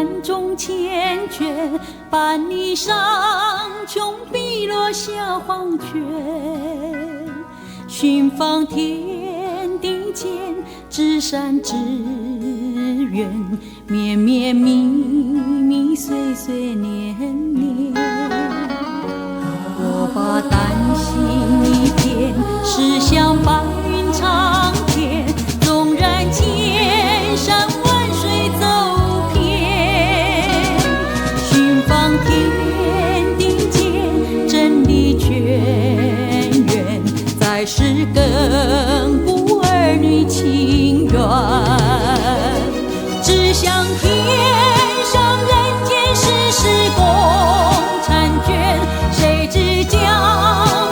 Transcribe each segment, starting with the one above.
万种缱绻，伴你上穷碧落下黄泉。寻访天地间，至善至远，绵绵密密，岁岁年年。我把丹心一片，驶向白云长天，纵然千山万水走遍，寻访天地间，真理泉源，在世亘古儿女情缘。只想天上人间世事共婵娟，谁知江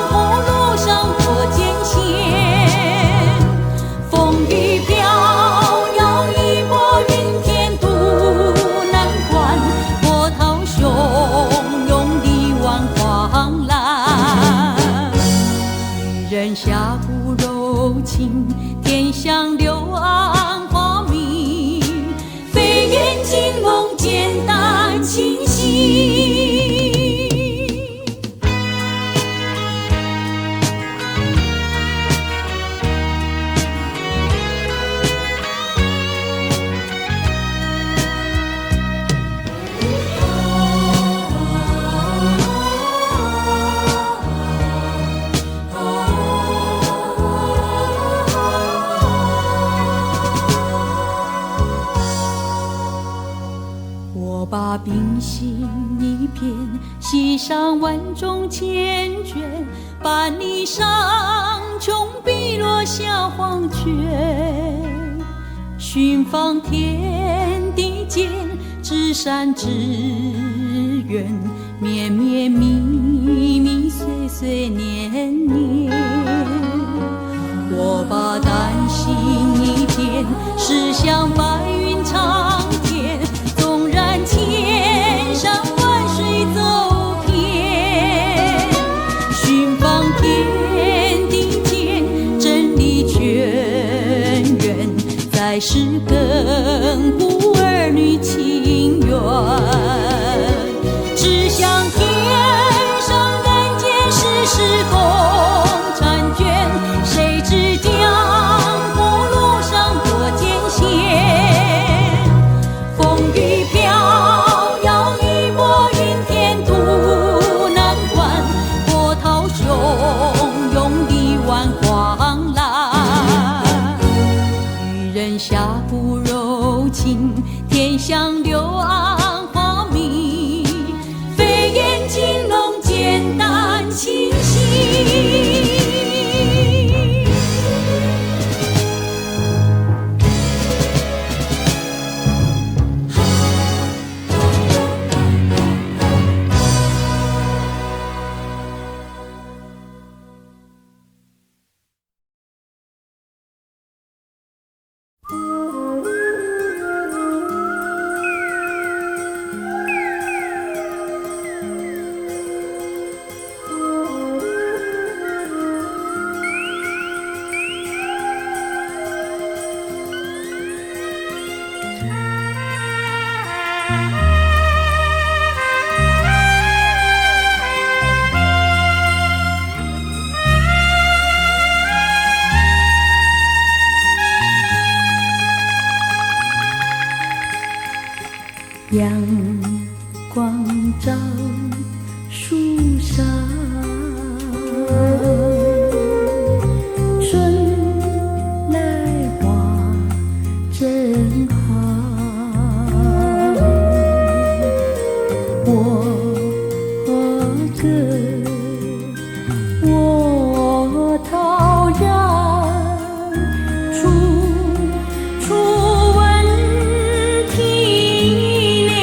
湖路上多艰险。风雨飘摇，一波云天渡难关，波涛汹涌，力挽狂澜。女人下骨柔情，天香柳暗花明，飞燕惊梦，简单清晰。我把冰心一片，系上万种缱绻，伴你上穷碧落下黄泉。寻访天地间，至善至远，绵绵密密，岁岁年年。我把丹心一片，驶向白云长天，纵然千山万水走遍，寻访天地间，真理泉源，在世亘古儿女情缘。只想天上人间世事共婵娟，谁知江湖路上多艰险。风雨飘摇，一波云天渡难关，波涛汹涌，力挽狂澜。女人下骨柔情，天香柳暗花明，飞燕惊龙，简单清晰。阳光照树上，春来花正好。我歌，我陶然，初闻啼鸟。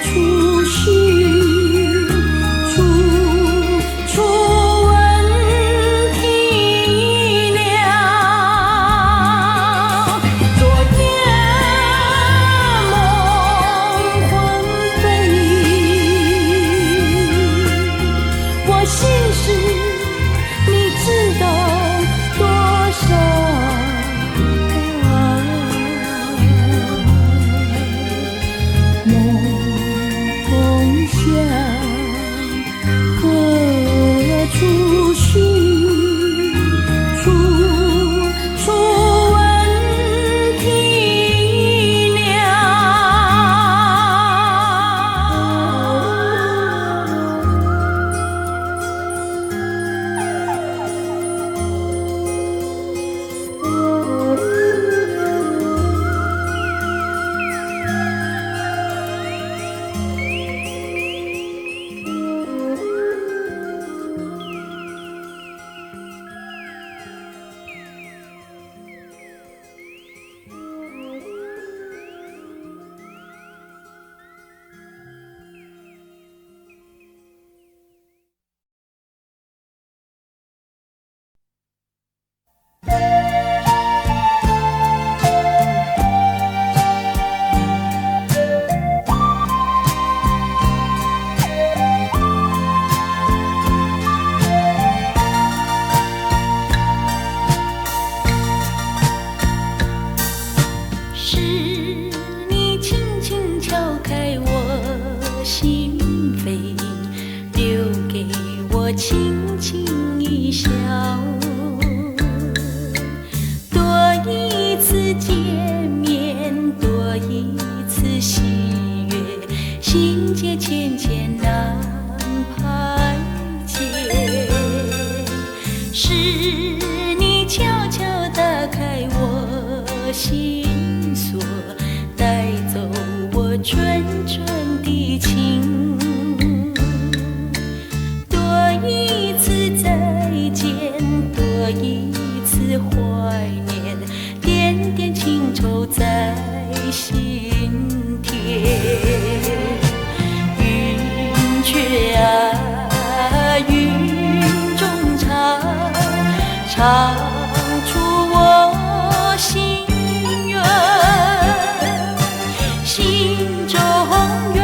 处寻？处闻啼鸟。昨夜梦魂飞，我心事你知道多少？梦想何处寻？处闻啼鸟。是你轻轻敲开我心扉，留给我轻轻一笑。多一次见面，多一次喜悦，心结牵牵难排解。是你悄悄打开我心锁，带走我纯纯的情。多一次再见，多一次怀念，点点情愁在心田。云雀啊，云中唱，唱出我心愿。心中愿，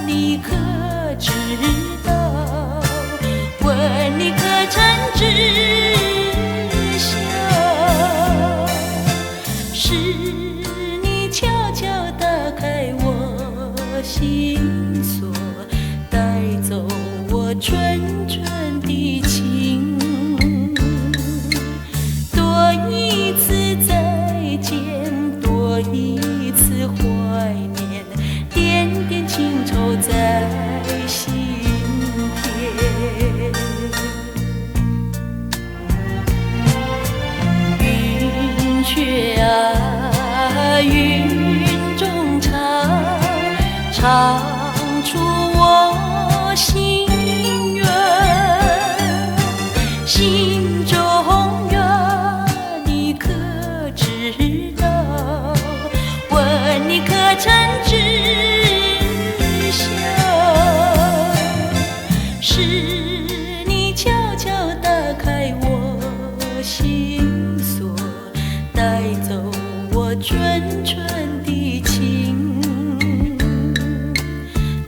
你可知道？问你可曾知晓？是你悄悄打开我心锁，带走我纯纯的情。多一次再见，多一次怀念，点点情愁在心田。云雀啊，云中唱，唱出我心愿。心中愿，你可知道？问你可曾知晓？是你悄悄打开我心锁，带走我纯纯的情。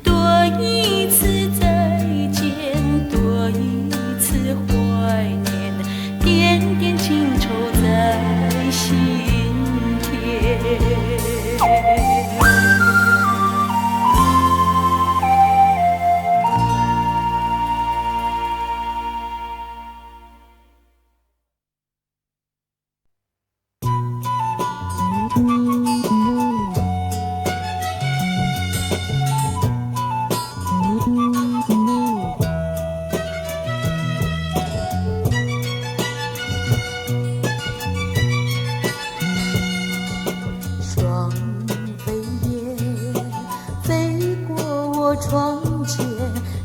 多一次再见，多一次怀念，点点情愁在心田。双飞燕飞过我窗前，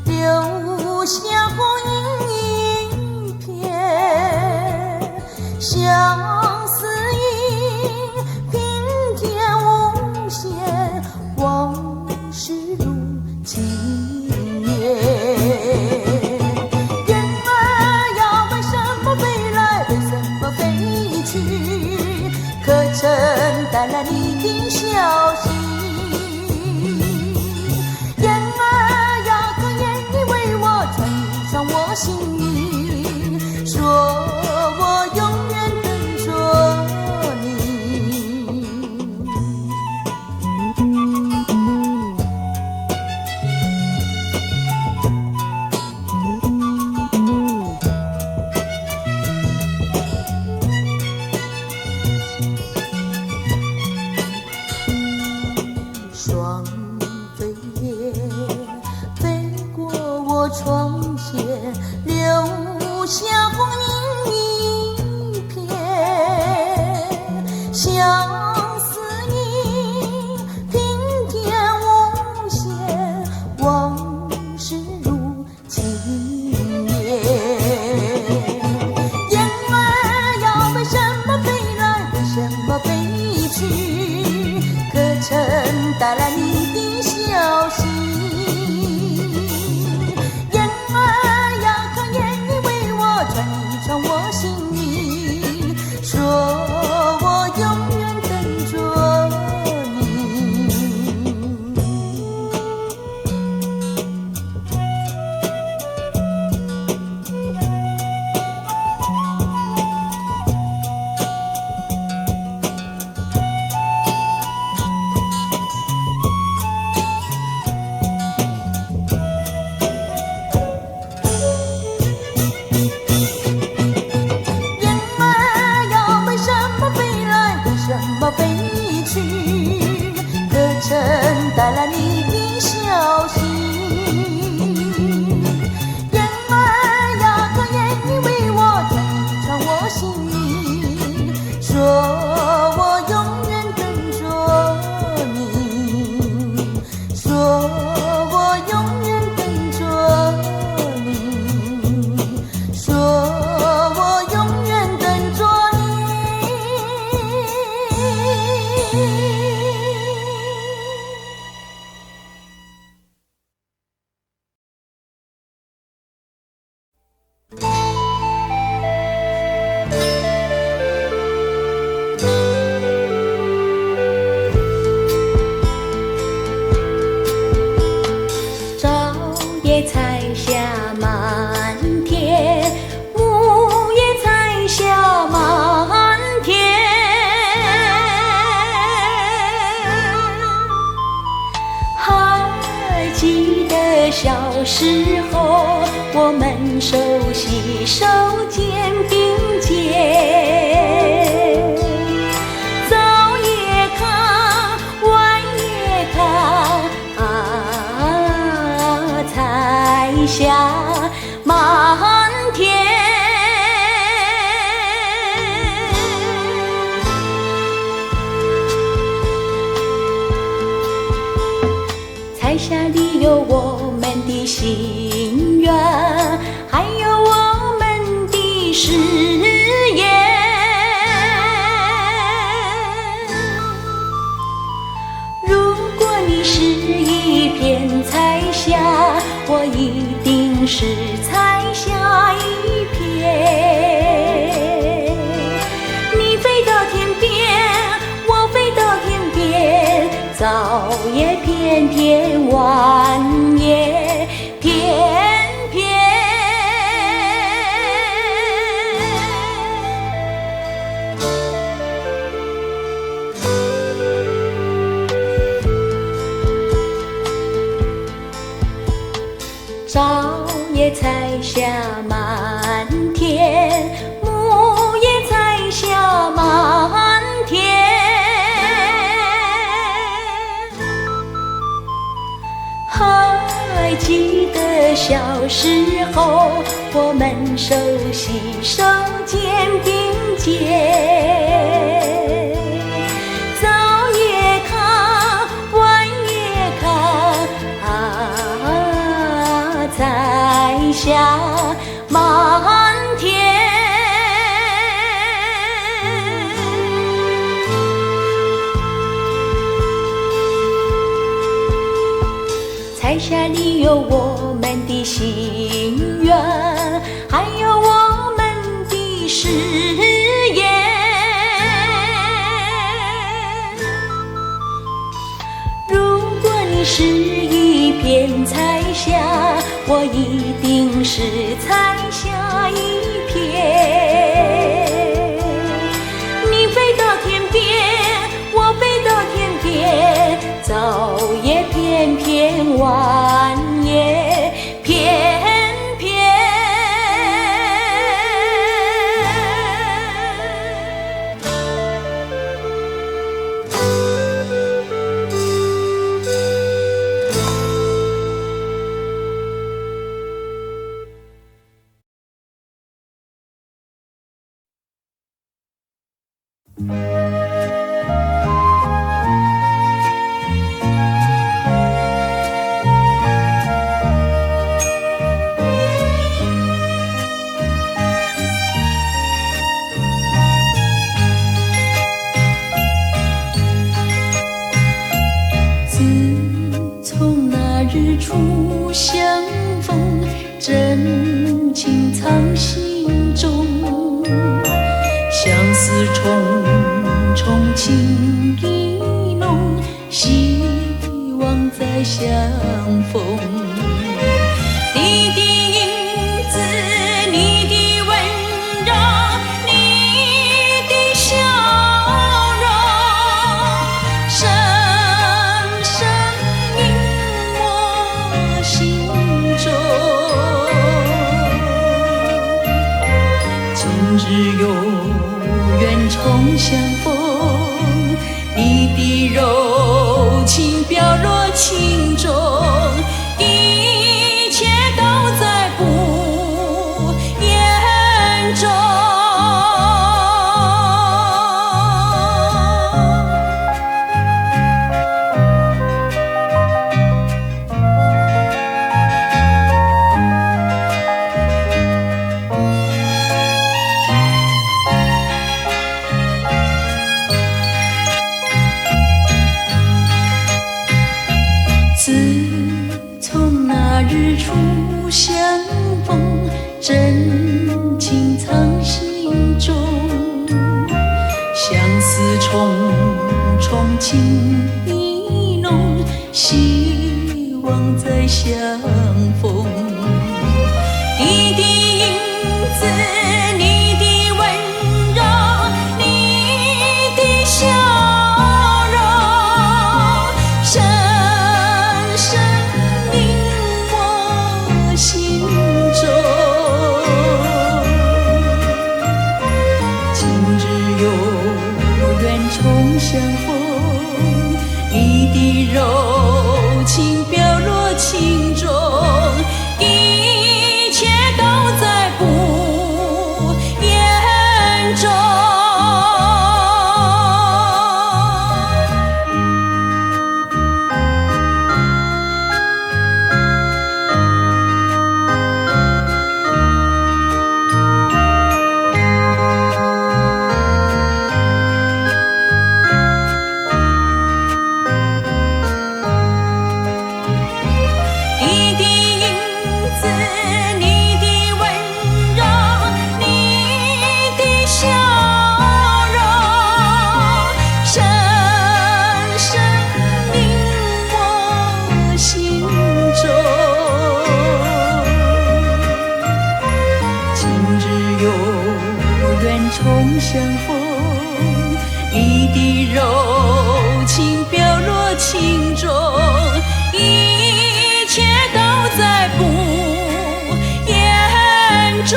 留下红一片。相思意，平添无限。望可曾带来你的消息？燕儿呀，可愿你为我穿上我心衣，说我永远等着你。双飞燕飞过我窗前，留下红昵一片。相思意，平添无限，往事如轻烟。燕儿呀，为什么飞来？为什么飞去？可曾带来你的消息？燕儿呀，可愿你为我穿一穿我心衣，说我永远等着你。可曾带来你的消息？燕儿呀，可愿你为我穿一穿我心衣，说我永远等着你，说我永远等着你，说我永远等着你。朝也采下满天，暮也采下满天。还记得小时候，我们手携手肩并肩。早也看，晚也看，采下满天。采下的有我们的心愿，还有我们的誓言。如果你是一片彩霞，我一定是采下一片。你飞到天边，我飞到天边，早也翩翩，晚也翩翩。朝也采下满天，暮也采下满天。还记得小时候，我们手携手肩并肩。早也看，晚也看，采下满天。采下里有我们的心愿，还有我们的誓言。我一定是采下一片。你飞到天边，我飞到天边，早也翩翩，晚也翩翩。自从那日初相逢，真情藏心中，相思重重，情意浓，希望再相逢。你的影子，你的温柔，你的笑容，深深印我心中。今日有缘重相逢，你的柔情表若情中，一切都在不言中。自从那日初相逢，真情藏心中，相思重重，情意浓，希望再相逢。你的影子，你的温柔，你的笑容，深深印我心中。今日有缘重相逢，你的柔情表若情中，一切都在不言中。你的影子，你的温柔，你的笑容，深深印我心中。今日有缘重相逢，你的柔情表若情中，一切都在不言中。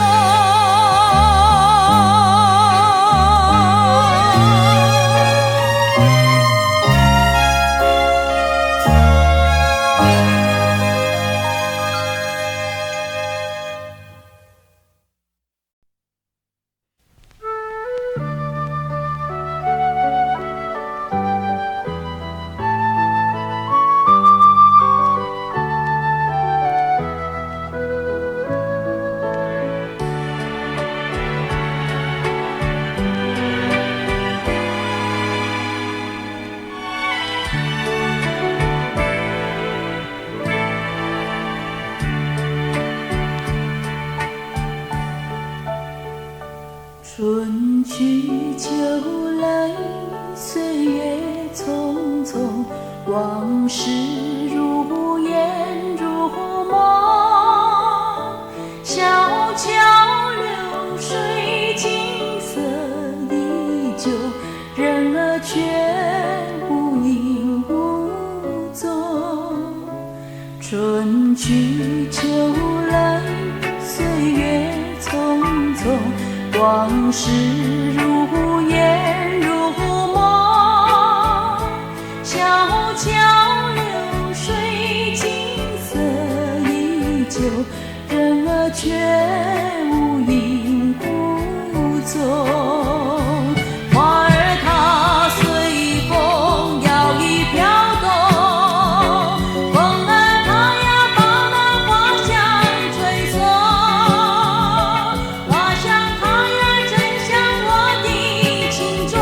春去秋来，岁月匆匆，往事如烟如梦。久，人儿却无影无踪。春去秋来，岁月匆匆，往事如烟如梦。小桥流水，景色依旧，人儿却无影无踪。花儿它随风摇曳飘动，风儿它呀把那花香吹送，花香它呀正向我的心中，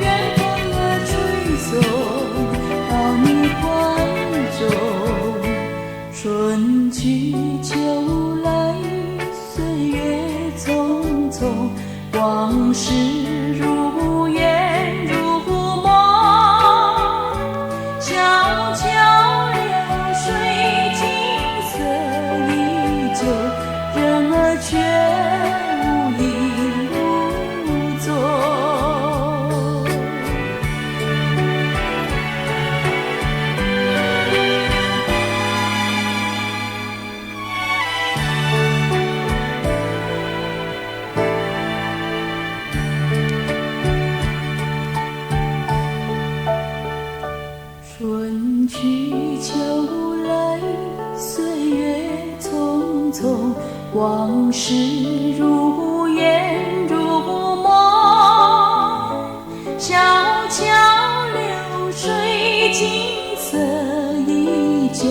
愿风儿吹送到你怀中。春去秋来，岁月匆匆，往事如烟如梦。小桥流水，景色依旧，人儿却无影无踪。春去秋来，岁月匆匆，往事如烟如梦。小桥流水，景色依旧，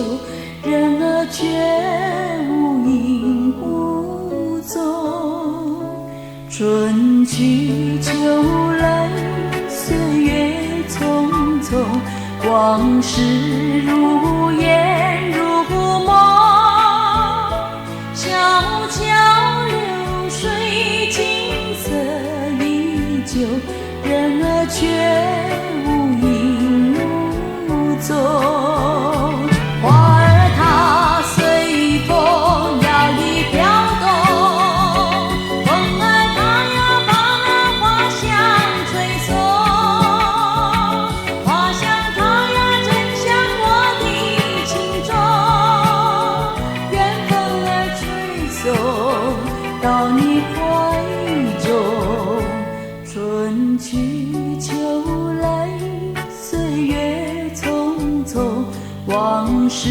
人儿却无影无踪。春去秋来，岁月匆匆，往事如烟如梦。小桥流水，景色依旧，人儿却无影无踪。花儿它随风摇曳飘动，风儿它呀把那花香吹送，花香它呀正向我的心中，愿风儿吹送到你怀中。春去秋来，岁月匆匆，往事